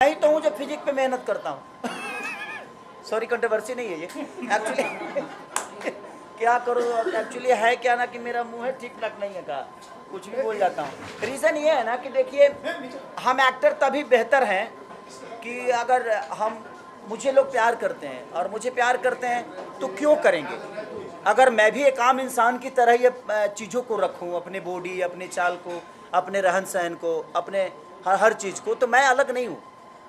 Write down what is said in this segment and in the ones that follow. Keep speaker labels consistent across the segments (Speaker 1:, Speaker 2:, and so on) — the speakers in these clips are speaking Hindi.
Speaker 1: मैं ही तो हूँ जो फिजिक्स पे मेहनत करता हूँ। सॉरी, कंट्रोवर्सी नहीं है ये एक्चुअली। क्या करूँ एक्चुअली, है क्या ना कि मेरा मुंह है ठीक ठाक नहीं है, का कुछ भी बोल जाता हूँ। रीज़न ये है ना कि देखिए, हम एक्टर तभी बेहतर हैं कि अगर हम मुझे लोग प्यार करते हैं, और मुझे प्यार करते हैं तो क्यों करेंगे। अगर मैं भी एक आम इंसान की तरह ये चीज़ों को रखूँ, अपने बॉडी, अपने चाल को, अपने रहन सहन को, अपने हर चीज़ को, तो मैं अलग नहीं हूँ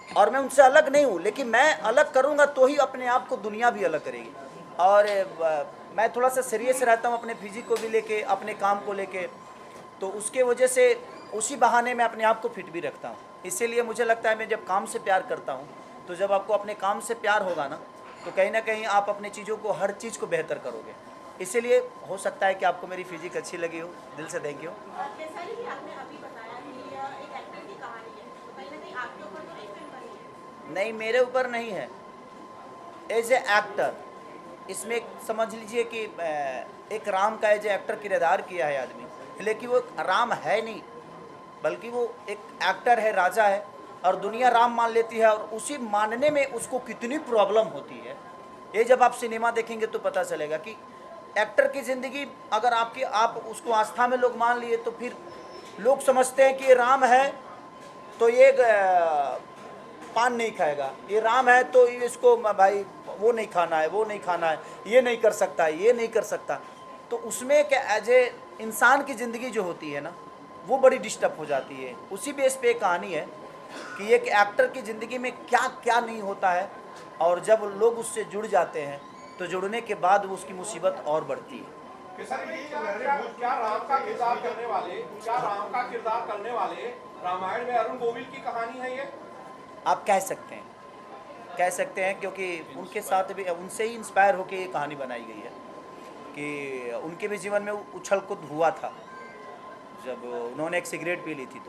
Speaker 1: और मैं उनसे अलग नहीं हूँ। लेकिन मैं अलग करूँगा तो ही अपने आप को दुनिया भी अलग करेगी। और मैं थोड़ा सा सीरियस रहता हूँ अपने फिजिक को भी लेके, अपने काम को लेके, तो उसके वजह से उसी बहाने मैं अपने आप को फिट भी रखता हूँ। इसीलिए मुझे लगता है मैं जब काम से प्यार करता हूँ, तो जब आपको अपने काम से प्यार होगा ना, तो कहीं ना कहीं आप अपनी चीज़ों को, हर चीज़ को बेहतर करोगे। इसीलिए हो सकता है कि आपको मेरी फिजिक अच्छी लगी हो। दिल से थैंक यू। नहीं, मेरे ऊपर नहीं है, एज ए एक्टर। इसमें समझ लीजिए कि एक राम का एज ए एक्टर किरदार किया है आदमी, लेकिन वो राम है नहीं, बल्कि वो एक एक्टर है, राजा है, और दुनिया राम मान लेती है, और उसी मानने में उसको कितनी प्रॉब्लम होती है, ये जब आप सिनेमा देखेंगे तो पता चलेगा कि एक्टर की ज़िंदगी, अगर आप उसको आस्था में लोग मान लिए, तो फिर लोग समझते हैं कि ये राम है तो ये पान नहीं खाएगा, ये राम है तो इसको भाई वो नहीं खाना है, वो नहीं खाना है, ये नहीं कर सकता है, ये नहीं कर सकता। तो उसमें क्या, एज ए इंसान की ज़िंदगी जो होती है ना, वो बड़ी डिस्टर्ब हो जाती है। उसी बेस पे एक कहानी है कि एक एक्टर की ज़िंदगी में क्या क्या नहीं होता है, और जब लोग उससे जुड़ जाते हैं तो जुड़ने के बाद वो उसकी मुसीबत और बढ़ती है।
Speaker 2: क्या राम का किरदार करने वाले रामायण में अरुण गोविल की कहानी है ये?
Speaker 1: आप कह सकते हैं, क्योंकि उनके साथ भी, उनसे ही इंस्पायर होकर ये कहानी बनाई गई है कि उनके भी जीवन में उछल कूद हुआ था जब उन्होंने एक सिगरेट पी ली थी।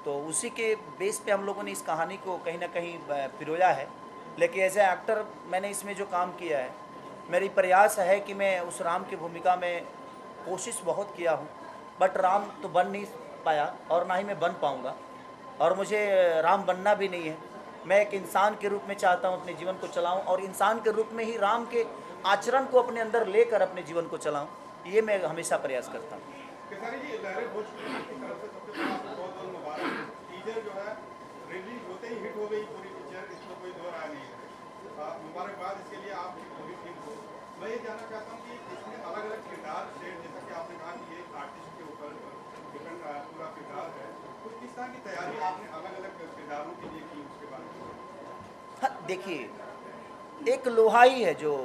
Speaker 1: तो उसी के बेस पे हम लोगों ने इस कहानी को कहीं ना कहीं पिरोया है। लेकिन एज ए एक्टर मैंने इसमें जो काम किया है, मेरी प्रयास है कि मैं उस राम की भूमिका में कोशिश बहुत किया हूँ, बट राम तो बन नहीं पाया, और ना ही मैं बन पाऊँगा, और मुझे राम बनना भी नहीं है। मैं एक इंसान के रूप में चाहता हूँ अपने जीवन को चलाऊँ, और इंसान के रूप में ही राम के आचरण को अपने अंदर लेकर अपने जीवन को चलाऊँ, ये मैं हमेशा प्रयास करता हूँ।
Speaker 2: खेसारी जी, लहरे भोजपुरी की तरफ से सबसे पहले आपको बहुत बहुत मुबारक। टीजर जो है रिलीज होते ही हिट हो गई पूरी पिक्चर, इसमें कोई दो राय नहीं है। मुबारकबाद इसके लिए, आपकी पूरी टीम को। मैं ये जानना चाहता हूँ कि इसमें अलग अलग किरदार शेयर, जैसा कि आपने कहा कि ये आर्टिस्ट के ऊपर डिपेंड पूरा किरदार है, तो किस तरह की तैयारी आपने अलग अलग किरदारों के लिए की, उसके बारे में?
Speaker 1: हाँ, देखिए, एक लोहा ही है जो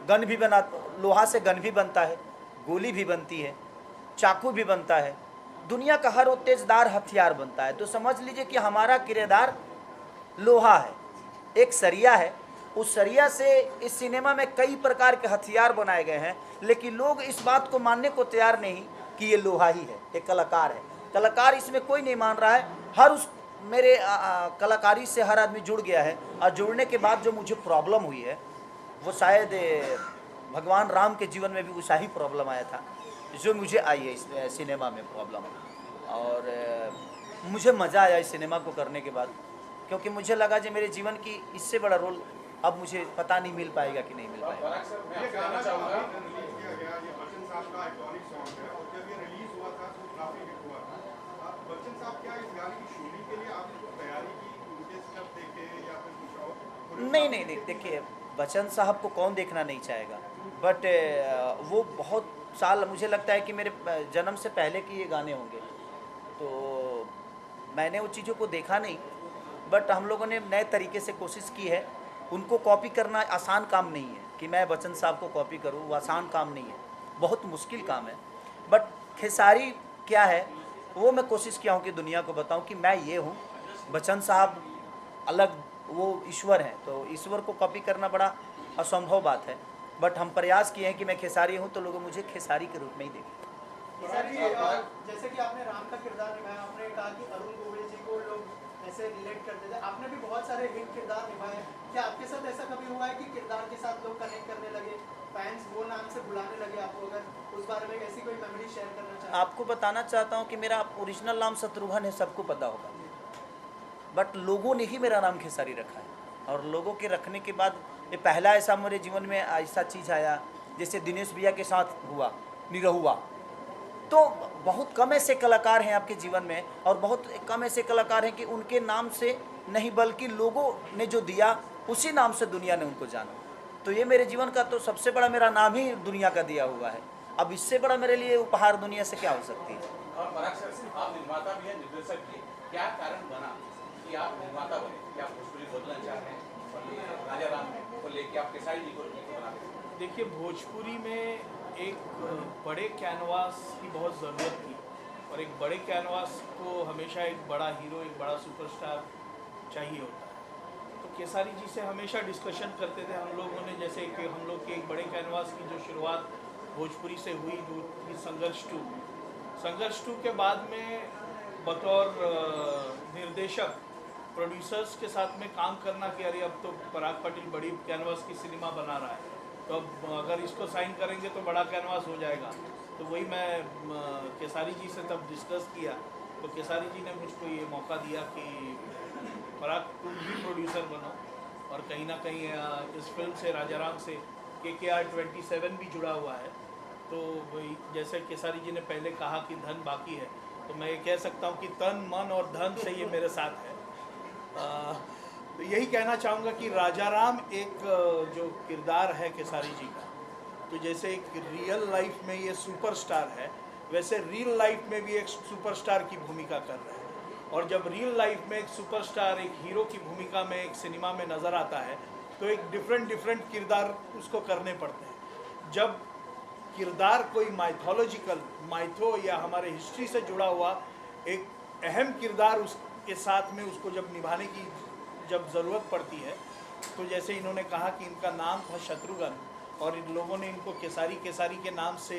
Speaker 1: गन भी बना, लोहा से गन भी बनता है, गोली भी बनती है, चाकू भी बनता है, दुनिया का हर वो तेजदार हथियार बनता है। तो समझ लीजिए कि हमारा किरदार लोहा है, एक सरिया है। उस सरिया से इस सिनेमा में कई प्रकार के हथियार बनाए गए हैं, लेकिन लोग इस बात को मानने को तैयार नहीं कि ये लोहा ही है, एक कलाकार है। कलाकार इसमें कोई नहीं मान रहा है। हर उस मेरे कलाकारी से हर आदमी जुड़ गया है, और जुड़ने के बाद जो मुझे प्रॉब्लम हुई है, वो शायद भगवान राम के जीवन में भी वैसा ही प्रॉब्लम आया था जो मुझे आई है इस सिनेमा में प्रॉब्लम। और मुझे मज़ा आया इस सिनेमा को करने के बाद, क्योंकि मुझे लगा जो मेरे जीवन की इससे बड़ा रोल अब मुझे पता नहीं मिल पाएगा कि नहीं मिल पाएगा।
Speaker 2: ये गाना जो रिलीज किया गया, ये बच्चन साहब का आइकॉनिक सॉन्ग है, और जब ये रिलीज हुआ था तो काफी हिट हुआ था। बच्चन साहब, क्या इस गाने की शूटिंग के लिए आपने कुछ तैयारी की, उनके स्टेप देखे या फिर कुछ और?
Speaker 1: नहीं, देखिए, बच्चन साहब को कौन देखना नहीं चाहेगा, बट वो बहुत साल, मुझे लगता है कि मेरे जन्म से पहले के ये गाने होंगे, तो मैंने उन चीज़ों को देखा नहीं। बट हम लोगों ने नए तरीके से कोशिश की है। उनको कॉपी करना आसान काम नहीं है कि मैं बच्चन साहब को कॉपी करूं, वो आसान काम नहीं है, बहुत मुश्किल काम है। बट खेसारी क्या है, वो मैं कोशिश किया हूं कि दुनिया को बताऊं कि मैं ये हूं, बच्चन साहब अलग, वो ईश्वर हैं, तो ईश्वर को कॉपी करना बड़ा असंभव बात है। बट हम प्रयास किए हैं कि मैं खेसारी हूँ, तो लोग मुझे खेसारी के रूप में ही देखें।
Speaker 3: जैसे कि आपने राम का किरदार निभाया, आपने कहा कि अरुण गोविल जी को लोग ऐसे रिलेट करते थे, आपने भी बहुत सारे हिट किरदार निभाए। क्या आपके साथ ऐसा कभी हुआ है कि किरदार के साथ लोग कनेक्ट करने लगे, फैंस वो नाम से बुलाने लगे आपको? अगर उस बारे में ऐसी कोई मेमोरी शेयर करना चाहें।
Speaker 1: आपको बताना चाहता हूँ कि मेरा ओरिजिनल नाम शत्रुघ्न है, सबको पता होगा। बट लोगों ने ही मेरा नाम खेसारी रखा है। और लोगों के रखने के बाद ये पहला ऐसा मेरे जीवन में ऐसा चीज़ आया, जैसे दिनेश भैया के साथ हुआ निरहुआ। तो बहुत कम ऐसे कलाकार हैं आपके जीवन में, और बहुत कम ऐसे कलाकार हैं कि उनके नाम से नहीं बल्कि लोगों ने जो दिया उसी नाम से दुनिया ने उनको जाना। तो ये मेरे जीवन का तो सबसे बड़ा मेरा नाम ही दुनिया का दिया हुआ है। अब इससे बड़ा मेरे लिए उपहार दुनिया से क्या हो सकती है।
Speaker 4: और पराग सर, आप निर्माता भी हैं, निर्देशक भी, क्या कारण बना कि आप निर्माता बने? क्या आप भोजपुरी बोलना चाहते हैं और ये राजा राम को लेके आप केसारी जी को बना दें?
Speaker 5: देखिए, भोजपुरी में एक बड़े कैनवास की बहुत ज़रूरत थी, और एक बड़े कैनवास को हमेशा एक बड़ा हीरो, एक बड़ा सुपरस्टार चाहिए होता है। तो केसारी जी से हमेशा डिस्कशन करते थे हम लोगों ने, जैसे कि हम लोग के एक बड़े कैनवास की जो शुरुआत भोजपुरी से हुई जो थी संघर्ष 2 के बाद में बतौर निर्देशक प्रोड्यूसर्स के साथ में काम करना कि अरे अब तो पराग पाटिल बड़ी कैनवास की सिनेमा बना रहा है, तो अब अगर इसको साइन करेंगे तो बड़ा कैनवास हो जाएगा। तो वही मैं केसारी जी से तब डिस्कस किया, तो केसारी जी ने मुझको ये मौका दिया कि पराग तुम भी प्रोड्यूसर बनो। और कहीं ना कहीं इस फिल्म से राजा राम से KKR 27 भी जुड़ा हुआ है। तो वही जैसे केसारी जी ने पहले कहा कि धन बाकी है, तो मैं ये कह सकता हूँ कि तन मन और धन से ये मेरे साथ है। तो यही कहना चाहूँगा कि राजा राम एक जो किरदार है केसारी जी का, तो जैसे एक रियल लाइफ में ये सुपरस्टार है, वैसे रियल लाइफ में भी एक सुपरस्टार की भूमिका कर रहे हैं। और जब रियल लाइफ में एक सुपरस्टार एक हीरो की भूमिका में एक सिनेमा में नज़र आता है, तो एक डिफरेंट किरदार उसको करने पड़ते हैं। जब किरदार कोई माइथो या हमारे हिस्ट्री से जुड़ा हुआ एक अहम किरदार उसके साथ में उसको जब निभाने की जब ज़रूरत पड़ती है, तो जैसे इन्होंने कहा कि इनका नाम था शत्रुघ्न, और इन लोगों ने इनको केसारी के नाम से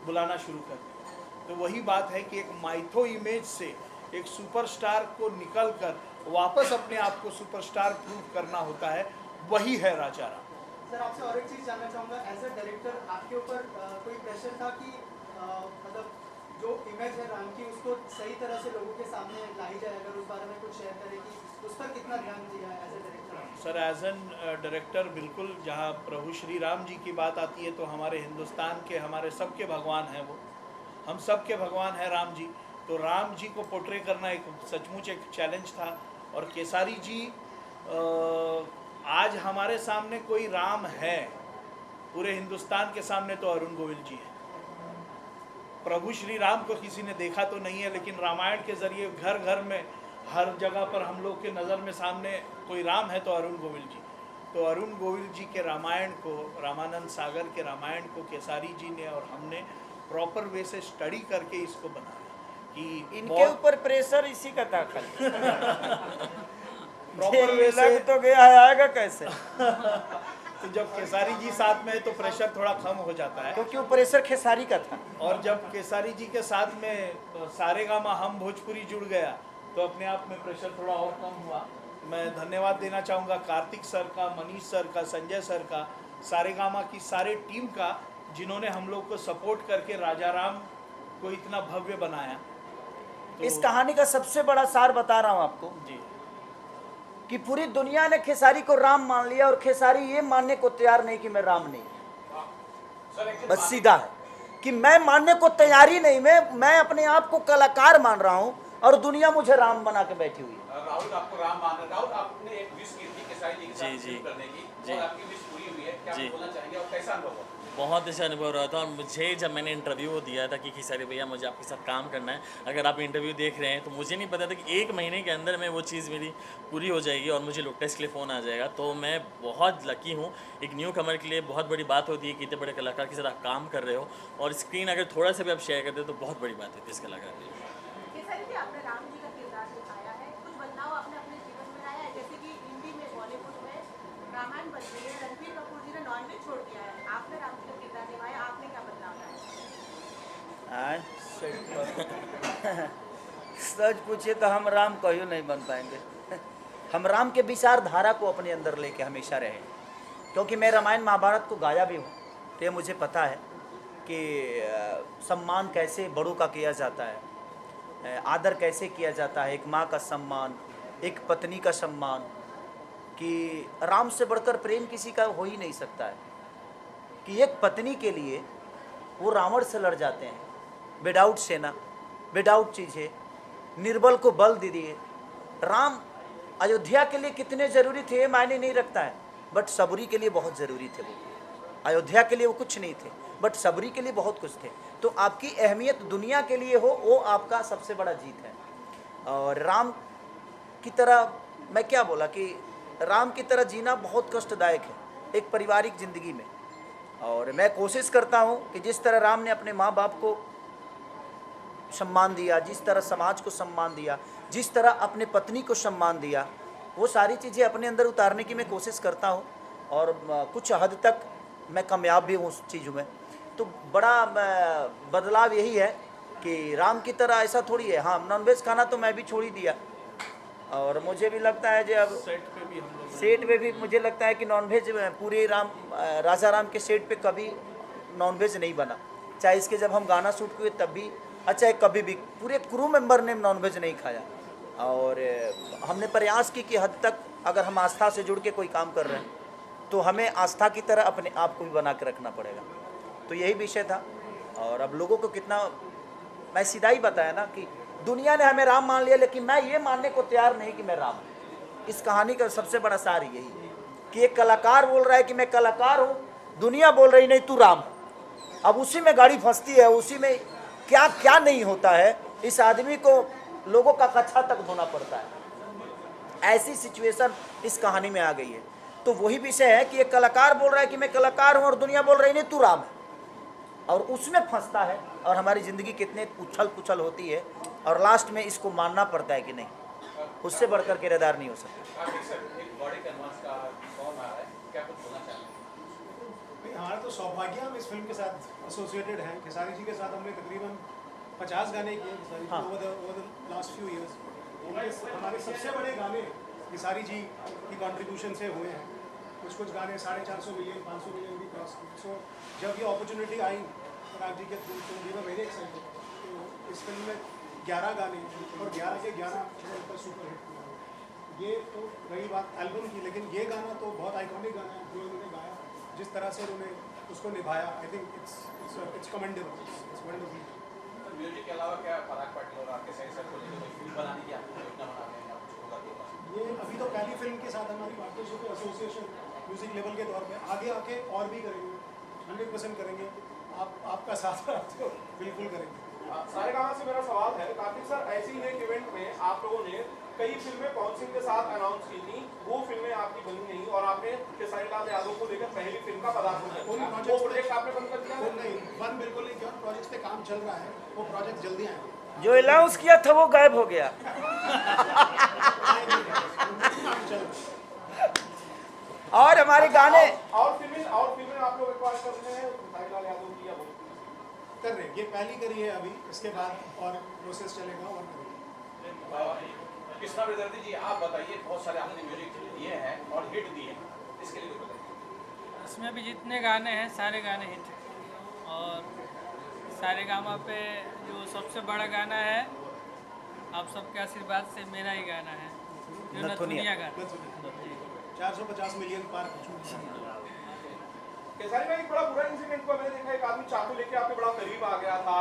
Speaker 5: बुलाना शुरू कर दिया। तो वही बात है कि एक माइथो इमेज से एक सुपरस्टार को निकलकर वापस अपने आप को सुपरस्टार प्रूव करना होता है, वही है राजा राम।
Speaker 3: सर, आपसे और एक चीज़ जानना चाहूँगा, एज ए डायरेक्टर आपके ऊपर कोई प्रेशर था कि मतलब जो इमेज है राम की उसको सही तरह से लोगों के सामने लाई जाए, अगर उस बारे में कुछ शेयर करें कि उस पर कितना ध्यान दिया है as a director?
Speaker 5: Sir, as an director बिल्कुल, जहाँ प्रभु श्री राम जी की बात आती है तो हमारे हिंदुस्तान के हमारे सबके भगवान हैं वो, हम सबके भगवान हैं राम जी। तो राम जी को पोर्ट्रे करना एक सचमुच एक चैलेंज था। और केसारी जी आज हमारे सामने कोई राम है पूरे हिंदुस्तान के सामने तो अरुण गोविल जी हैं। प्रभु श्री राम को किसी ने देखा तो नहीं है, लेकिन रामायण के ज़रिए घर घर में हर जगह पर हम लोग के नज़र में सामने कोई राम है तो अरुण गोविल जी। तो अरुण गोविल जी के रामायण को, रामानंद सागर के रामायण को केसारी जी ने और हमने प्रॉपर वे से स्टडी करके इसको बनाया कि
Speaker 1: इनके ऊपर प्रेशर इसी का था खाली।
Speaker 5: प्रॉपर वे से
Speaker 1: लग तो गया है, आएगा कैसे?
Speaker 5: तो जब केसारी जी साथ में है तो प्रेशर थोड़ा कम हो जाता है,
Speaker 1: क्योंकि वो प्रेशर खेसारी का था।
Speaker 5: और जब केसारी जी के साथ में सारेगामा हम भोजपुरी जुड़ गया तो अपने आप में प्रेशर थोड़ा और कम हुआ। मैं धन्यवाद देना चाहूँगा कार्तिक सर का, मनीष सर का, संजय सर का, सारेगामा की सारे टीम का, जिन्होंने हम लोग को सपोर्ट करके राजा राम को इतना भव्य बनाया। तो
Speaker 1: इस कहानी का सबसे बड़ा सार बता रहा हूँ आपको
Speaker 5: जी,
Speaker 1: कि पूरी दुनिया ने खेसारी को राम मान लिया और खेसारी ये मानने को तैयार नहीं कि मैं राम नहीं। बस सीधा है कि मैं मानने को तैयारी नहीं, मैं अपने आप को कलाकार मान रहा हूँ और दुनिया मुझे राम बना के बैठी हुई है।
Speaker 4: राहुल आपको राम मान रहे, राहुल आपने एक विश की थी केसारी जी के साथ
Speaker 6: जी,
Speaker 4: फिल्म करने की,
Speaker 6: जी।
Speaker 4: और आपकी विश पूरी हुई है, क्या
Speaker 6: जी।
Speaker 4: आप बोलना चाहेंगे और कैसा अनुभव हुआ?
Speaker 6: बहुत अच्छा अनुभव रहा था। और मुझे जब मैंने इंटरव्यू दिया था कि खेसारी भैया मुझे आपके साथ काम करना है, अगर आप इंटरव्यू देख रहे हैं, तो मुझे नहीं पता था कि 1 महीने के अंदर में वो चीज़ मेरी पूरी हो जाएगी और मुझे लोग टेस्ट के लिए फ़ोन आ जाएगा। तो मैं बहुत लकी हूँ। एक न्यू कमर के लिए बहुत बड़ी बात होती है कि इतने बड़े कलाकार के साथ आप काम कर रहे हो, और स्क्रीन अगर थोड़ा सा भी आप शेयर करते हो तो बहुत बड़ी बात होती है इस कलाकार के लिए।
Speaker 7: केसारी जी, आपने राम जी का किरदार निभाया है, कुछ बदलाव आपने अपने जीवन में लाया है? जैसे कि हिंदी में, बॉलीवुड में रामायण बन गई है, रणबीर कपूर जी ने नॉनवेज छोड़ दिया है, आपने राम जी का किरदार निभाया, आपने क्या बदलाव लाया?
Speaker 1: सच पूछिए तो हम राम कहियो नहीं बन पाएंगे। हम राम के विचारधारा को अपने अंदर लेके हमेशा रहे, क्योंकि मैं रामायण महाभारत को गाया भी हूँ, तो ये मुझे पता है कि सम्मान कैसे बड़ों का किया जाता है, आदर कैसे किया जाता है, एक माँ का सम्मान, एक पत्नी का सम्मान, कि राम से बढ़कर प्रेम किसी का हो ही नहीं सकता है, कि एक पत्नी के लिए वो रावण से लड़ जाते हैं, विदाउट सेना, विदाउट चीज़ें, निर्बल को बल दे दिए। राम अयोध्या के लिए कितने ज़रूरी थे ये मायने नहीं रखता है, बट सबरी के लिए बहुत ज़रूरी थे। वो अयोध्या के लिए वो कुछ नहीं थे, बट सबरी के लिए बहुत कुछ थे। तो आपकी अहमियत दुनिया के लिए हो, वो आपका सबसे बड़ा जीत है। और राम की तरह मैं क्या बोला कि राम की तरह जीना बहुत कष्टदायक है एक पारिवारिक ज़िंदगी में। और मैं कोशिश करता हूँ कि जिस तरह राम ने अपने माँ बाप को सम्मान दिया, जिस तरह समाज को सम्मान दिया, जिस तरह अपने पत्नी को सम्मान दिया, वो सारी चीज़ें अपने अंदर उतारने की मैं कोशिश करता हूँ। और कुछ हद तक मैं कामयाब भी हूँ उस चीज़ों में। तो बड़ा बदलाव यही है कि राम की तरह ऐसा थोड़ी है। हाँ, नॉनवेज खाना तो मैं भी छोड़ ही दिया, और मुझे भी लगता है जो अब सेट पे भी मुझे लगता है कि नॉनवेज पूरे राजा राम के सेट पे कभी नॉनवेज नहीं बना। चाहे इसके जब हम गाना शूट हुए तब भी, अच्छा कभी भी पूरे क्रू मेंबर ने नॉनवेज नहीं खाया। और हमने प्रयास की कि हद तक अगर हम आस्था से जुड़ के कोई काम कर रहे हैं तो हमें आस्था की तरह अपने आप को भी बना के रखना पड़ेगा। तो यही विषय था। और अब लोगों को कितना, मैं सीधा ही बताया ना कि दुनिया ने हमें राम मान लिया, लेकिन मैं ये मानने को तैयार नहीं कि मैं राम हूँ। इस कहानी का सबसे बड़ा सार यही है कि एक कलाकार बोल रहा है कि मैं कलाकार हूँ, दुनिया बोल रही नहीं तू राम। अब उसी में गाड़ी फंसती है, उसी में क्या क्या नहीं होता है। इस आदमी को लोगों का कच्छा तक धोना पड़ता है। ऐसी सिचुएशन इस कहानी में आ गई है। तो वही विषय है कि एक कलाकार बोल रहा है कि मैं कलाकार हूँ और दुनिया बोल रही नहीं तू राम है, और उसमें फंसता है। और हमारी ज़िंदगी कितने उछल पुछल होती है, और लास्ट में इसको मानना पड़ता है कि नहीं, उससे बढ़कर किरदार नहीं हो सकता।
Speaker 4: एक बड़े कैनवास का फॉर्म आ रहा है, क्या कुछ बोलना चाहते हैं?
Speaker 8: हमारा तो सौभाग्य हम इस फिल्म के साथ एसोसिएटेड हैं। खेसारी जी के साथ हमने तकरीबन 50 गाने किए Khesari ji over the last few years. हमारे सबसे बड़े गाने खेसारी जी की कंट्रीब्यूशन से हुए हैं। कुछ गाने 450 मिलियन 500 मिलियन भी क्रॉस किए। सो जब ये अपॉर्चुनिटी आई पराग जी के थ्रू तो वी वर वेरी एक्साइटेड। तो इस फिल्म में 11 गाने और 11 के 11 सुपर हिट हुआ। ये तो रही बात एल्बम की, लेकिन ये गाना तो बहुत आइकॉनिक गाना है जो उन्होंने गाया, जिस तरह से उन्होंने उसको निभाया। I think it's commendable, it's wonderful.
Speaker 4: Music के अलावा क्या पराग पाटिल और आपके साथ सर को लेकर कोई फिल्म बनाने की आपको योजना बना रहे हैं या कुछ होगा तो?
Speaker 8: ये अभी तो पहली फिल्म के साथ हमारी पार्टनरशिप है एसोसिएशन म्यूजिक लेवल के तौर पे। आगे आके और भी करेंगे, 100% करेंगे। आपका साथ तो बिल्कुल करेंगे।
Speaker 9: सारेगामा से मेरा सवाल है, कार्तिक सर ऐसे ही एक इवेंट में आप लोगों ने कई फिल्में पवन सिंह के साथ अनाउंस की थी, वो फिल्में आपकी बनी नहीं और आपने खेसारी लाल यादव को लेकर पहली फिल्म का पदार्पण किया। वो प्रोजेक्ट आपने बंद कर दिया?
Speaker 8: नहीं, बंद बिल्कुल नहीं किया। प्रोजेक्ट पे काम चल रहा है, वो प्रोजेक्ट जल्दी आएगा।
Speaker 1: जो अनाउंस किया था वो गायब हो गया। और हमारे गाने
Speaker 9: और फिल्में आप लोग एक्वायर कर रहे हैं खेसारी लाल यादव की या
Speaker 8: कर रहे हैं। ये पहली करी है अभी, इसके बाद और प्रोसेस चलेगा और करेंगे।
Speaker 4: कृष्णा विदर्ती जी, आप बताइए, बहुत सारे आपने म्यूजिक दिए हैं और हिट दिए हैं, इसके लिए कुछ बताइए।
Speaker 10: इसमें भी जितने गाने हैं सारे गाने हिट हैं। और सारेगामा पे जो सबसे बड़ा गाना है आप सबके आशीर्वाद से मेरा ही गाना है, जो नथुनिया गाना
Speaker 8: 450 मिलियन पार।
Speaker 9: खेसारी में एक बड़ा बुरा इंसिडेंट हुआ, मैंने देखा एक आदमी चाकू लेके आपके बड़ा करीब आ गया था,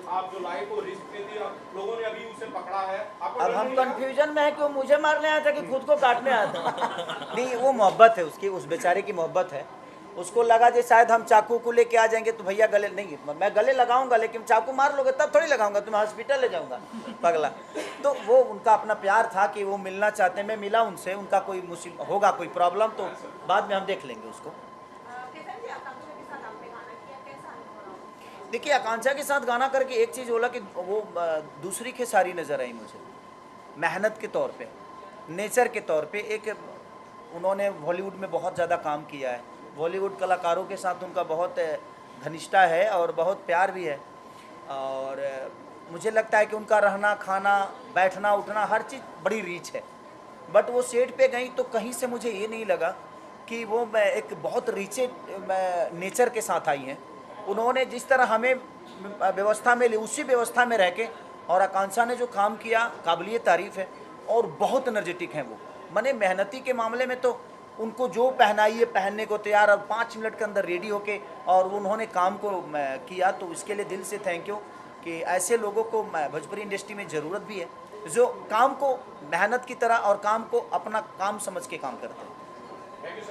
Speaker 9: आप जो लाइफ को रिस्क में थी, लोगों ने अभी उसे पकड़ा है।
Speaker 1: अब हम कंफ्यूजन में है कि वो मुझे मारने आया था कि खुद को काटने आया था। नहीं, वो मोहब्बत है उसकी, उस बेचारे की मोहब्बत है। उसको लगा कि शायद हम चाकू को लेके आ जाएंगे तो भैया गले नहीं, मैं गले लगाऊंगा लेकिन चाकू मार लोगे तब थोड़ी लगाऊंगा, तुम्हें हॉस्पिटल ले जाऊंगा पगला। तो वो उनका अपना प्यार था कि वो मिलना चाहते हैं। मैं मिला उनसे, उनका कोई मुसीबत होगा, कोई प्रॉब्लम तो बाद में हम देख लेंगे उसको। देखिए, आकांक्षा के साथ गाना करके एक चीज़ बोला कि वो दूसरी खेसारी नज़र आई मुझे, मेहनत के तौर पे, नेचर के तौर पे। एक उन्होंने बॉलीवुड में बहुत ज़्यादा काम किया है, बॉलीवुड कलाकारों के साथ उनका बहुत घनिष्ठता है और बहुत प्यार भी है। और मुझे लगता है कि उनका रहना खाना बैठना उठना हर चीज़ बड़ी रीच है। बट वो सेट पे गई तो कहीं से मुझे ये नहीं लगा कि वो एक बहुत रीचे नेचर के साथ आई हैं। उन्होंने जिस तरह हमें व्यवस्था में ली, उसी व्यवस्था में रह के, और आकांक्षा ने जो काम किया काबिलियत तारीफ़ है। और बहुत एनर्जेटिक हैं वो। माने मेहनती के मामले में तो उनको जो पहनाइए पहनने को तैयार, और 5 मिनट के अंदर रेडी होके और उन्होंने काम को किया, तो इसके लिए दिल से थैंक यू कि ऐसे लोगों को भोजपुरी इंडस्ट्री में ज़रूरत भी है, जो काम को मेहनत की तरह और काम को अपना काम समझ के काम करते हैं।